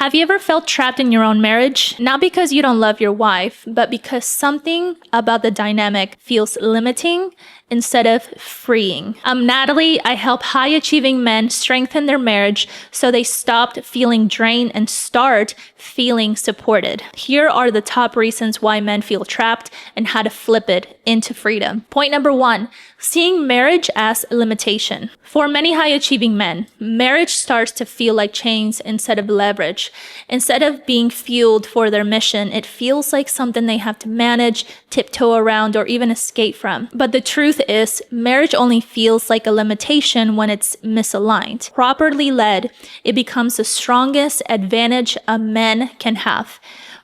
Have you ever felt trapped in your own marriage? Not because you don't love your wife, but because something about the dynamic feels limiting instead of freeing. I'm Natalie. I help high achieving men strengthen their marriage so they stopped feeling drained and start feeling supported. Here are the top reasons why men feel trapped and how to flip it into freedom. Point number 1, seeing marriage as a limitation. For many high achieving men, marriage starts to feel like chains instead of leverage. Instead of being fueled for their mission, it feels like something they have to manage, tiptoe around, or even escape from. But the truth is, marriage only feels like a limitation when it's misaligned. Properly led, it becomes the strongest advantage a man can have.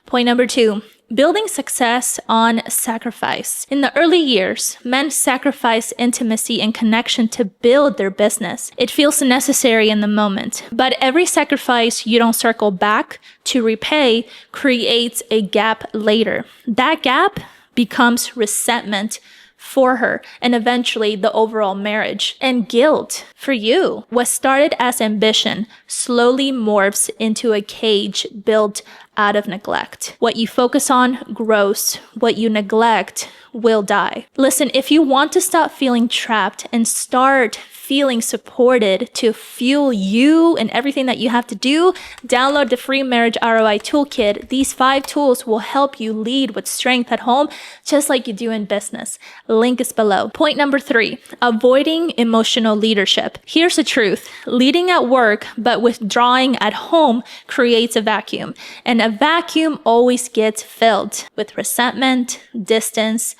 Point number 2, building success on sacrifice. In the early years, men sacrifice intimacy and connection to build their business. It feels necessary in the moment, but every sacrifice you don't circle back to repay creates a gap later. That gap becomes resentment for her and eventually the overall marriage. And guilt for you. What started as ambition slowly morphs into a cage built out of neglect. What you focus on grows. What you neglect will die. Listen, if you want to stop feeling trapped and start feeling supported to fuel you and everything that you have to do, download the free Marriage ROI Toolkit. These 5 tools will help you lead with strength at home, just like you do in business. Link is below. Point number 3, avoiding emotional leadership. Here's the truth. Leading at work, but withdrawing at home creates a vacuum. And a vacuum always gets filled with resentment, distance,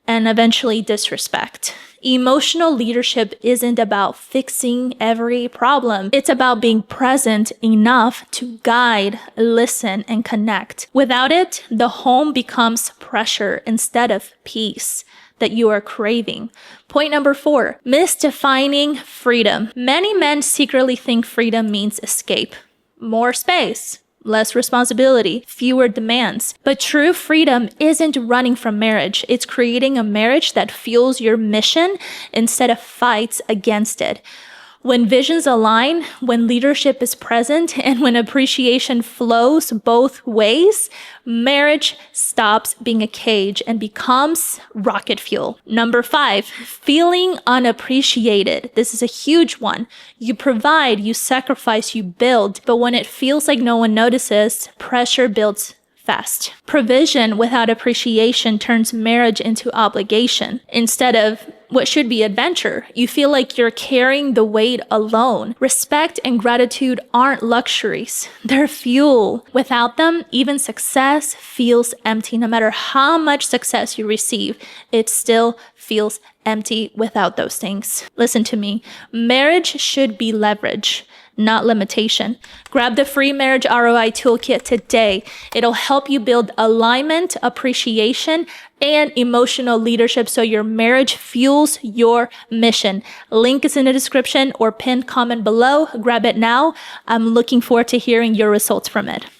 and eventually disrespect. Emotional leadership isn't about fixing every problem. It's about being present enough to guide, listen, and connect. Without it, the home becomes pressure instead of peace that you are craving. Point number 4, misdefining freedom. Many men secretly think freedom means escape, more space, less responsibility, fewer demands. But true freedom isn't running from marriage. It's creating a marriage that fuels your mission instead of fights against it. When visions align, when leadership is present, and when appreciation flows both ways, marriage stops being a cage and becomes rocket fuel. Number 5, feeling unappreciated. This is a huge one. You provide, you sacrifice, you build, but when it feels like no one notices, pressure builds fast. Provision without appreciation turns marriage into obligation instead of what should be adventure. You feel like you're carrying the weight alone. Respect and gratitude aren't luxuries. They're fuel. Without them, even success feels empty. No matter how much success you receive, it still feels empty without those things. Listen to me. Marriage should be leverage, not limitation. Grab the free Marriage ROI Toolkit today. It'll help you build alignment, appreciation, and emotional leadership so your marriage fuels your mission. Link is in the description or pinned comment below. Grab it now. I'm looking forward to hearing your results from it.